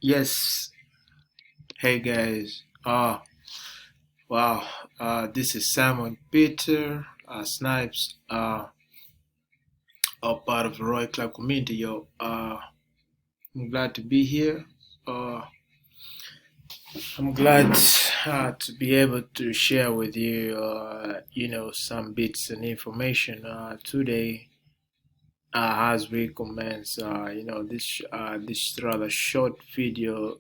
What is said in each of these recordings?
Yes. Hey guys. Wow. This is Simon Peter Snipes. A part of the Roy Club community. Yo. I'm glad to be here. Uh, I'm glad to be able to share with you, some bits and information today. As we commence, this rather short video.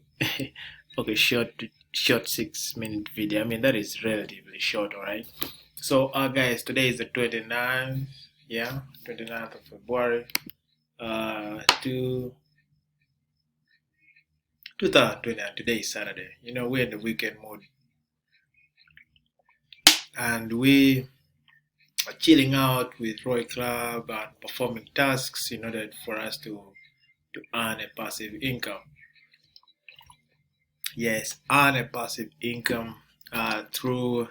Okay, short 6 minute video. I mean, that is relatively short, all right? So, guys, today is the 29th, yeah, 29th of February, to 2029. Today is Saturday. We're in the weekend mode, and we are chilling out with Roy Club and performing tasks in order for us to earn a passive income. Yes, earn a passive income through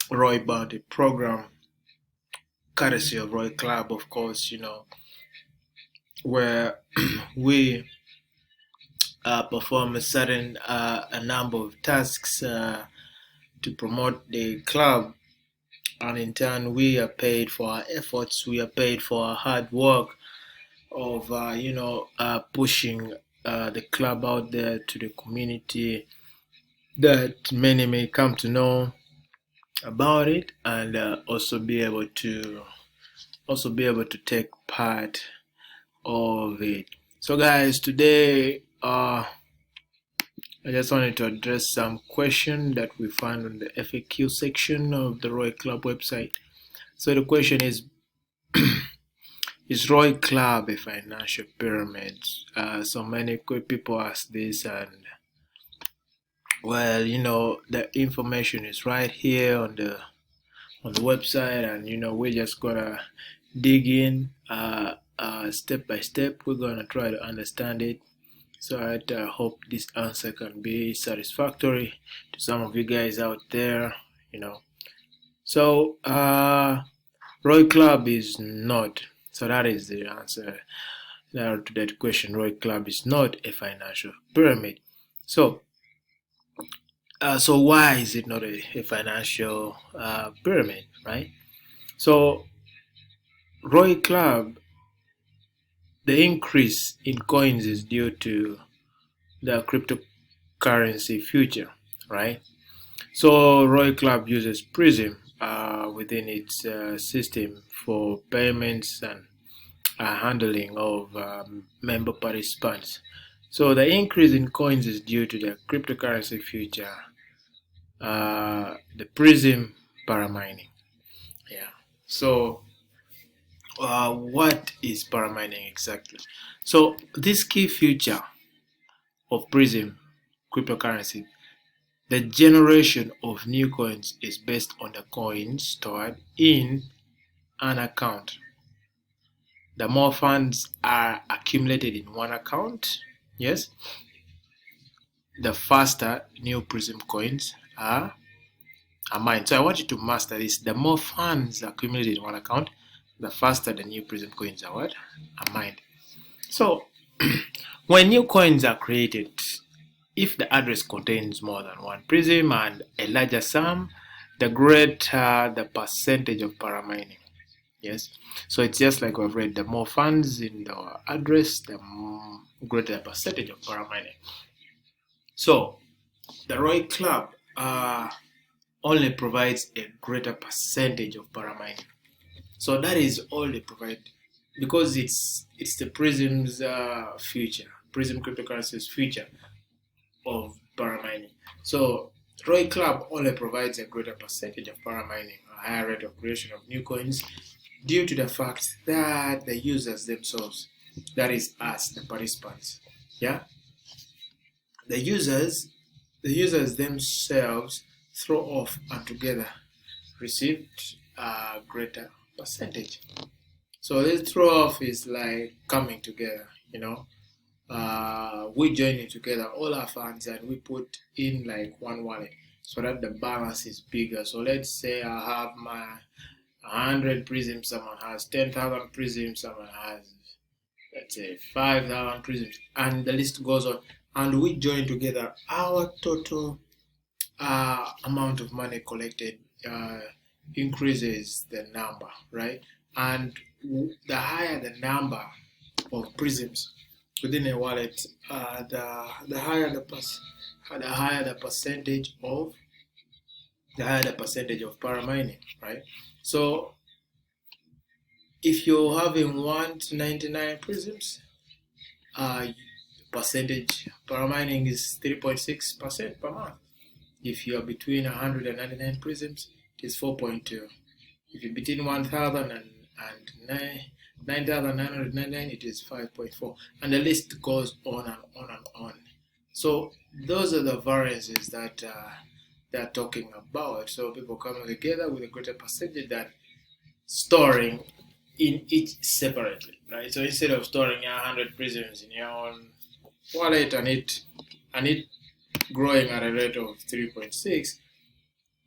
Roy Bounty program, courtesy of Roy Club, of course, where we perform a number of tasks to promote the club, and in turn we are paid for our efforts, we are paid for our hard work of pushing the club out there to the community that many may come to know about it, and also be able to take part of it. So guys, today I just wanted to address some question that we found on the FAQ section of the Roy Club website. So the question is Roy Club a financial pyramid? So many people ask this, and well, the information is right here on the website, and we're just gonna dig in step by step. We're gonna try to understand it. So I hope this answer can be satisfactory to some of you guys out there. So Roy Club is not. So that is the answer to that question. Roy Club is not a financial pyramid. So why is it not a financial pyramid, right? So Roy Club, the increase in coins is due to the cryptocurrency future, right? So Roy Club uses Prism within its system for payments and handling of member participants. So the increase in coins is due to the cryptocurrency future, the Prism paramining. Yeah. So what is paramining exactly? So this key feature of Prism cryptocurrency, the generation of new coins is based on the coins stored in an account. The more funds are accumulated in one account, yes, the faster new Prism coins are mined. So I want you to master this. The more funds accumulated in one account, the faster the new Prism coins are what? Are mined. So when new coins are created, if the address contains more than one Prism and a larger sum, the greater the percentage of paramining. Yes, so it's just like we've read, the more funds in the address, the greater the percentage of paramining. So the Roy Club only provides a greater percentage of paramining. So that is all they provide, because it's the Prism's future, Prism cryptocurrency's future of paramining. So Roy Club only provides a greater percentage of paramining, a higher rate of creation of new coins, due to the fact that the users themselves, that is us, the participants, yeah, the users themselves throw off and together received a greater percentage. So this throw off is like coming together, we join it together, all our funds, and we put in like one wallet so that the balance is bigger. So let's say I have my 100 prisms, someone has 10,000 prisms, someone has, let's say, 5,000 prisms, and the list goes on. and we join together, our total amount of money collected increases the number, right? And the higher the number of prisms within a wallet, the higher the percentage of paramining, right? So if you're having 1 to 99 prisms, percentage paramining is 3.6% per month. If you are between 199 prisms, it is 4.2. If you're between 1,000 and 9,999, it is 5.4. And the list goes on and on and on. So those are the variances that they're talking about. So people coming together with a greater percentage than storing in each separately, right? So instead of storing 100 prisms in your own wallet and it growing at a rate of 3.6,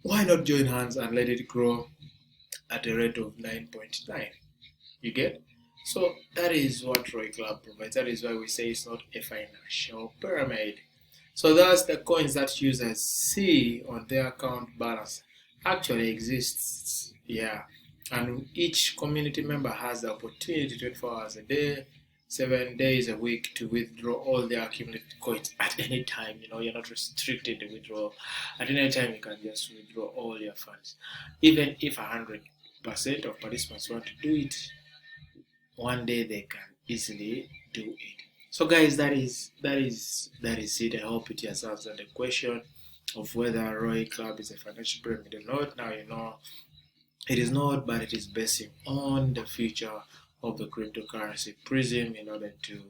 why not join hands and let it grow at a rate of 9.9? You get? So that is what Roy Club provides. That is why we say it's not a financial pyramid. So thus the coins that users see on their account balance actually exists. Yeah. And each community member has the opportunity 24 hours a day, 7 days a week to withdraw all their accumulated coins at any time. You're not restricted to withdraw. At any time, you can just withdraw all your funds. Even if 100% of participants want to do it, one day they can easily do it. So guys, that is it. I hope it has answered the question of whether Roy Club is a financial pyramid or not. Now you know it is not, but it is basing on the future of the cryptocurrency Prism in order to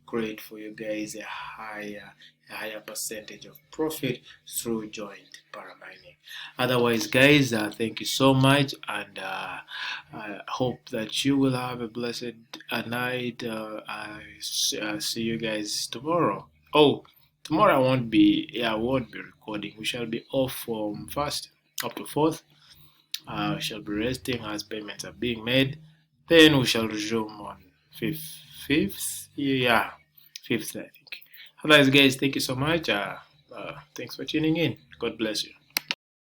create for you guys a higher percentage of profit through joint paramining. Otherwise, guys, thank you so much, and I hope that you will have a blessed night. See you guys tomorrow. Oh, tomorrow I won't be recording. We shall be off from 1st up to 4th. We shall be resting as payments are being made. Then we shall resume on 5th. Yeah, 5th, I think. Otherwise, guys, thank you so much. Thanks for tuning in. God bless you.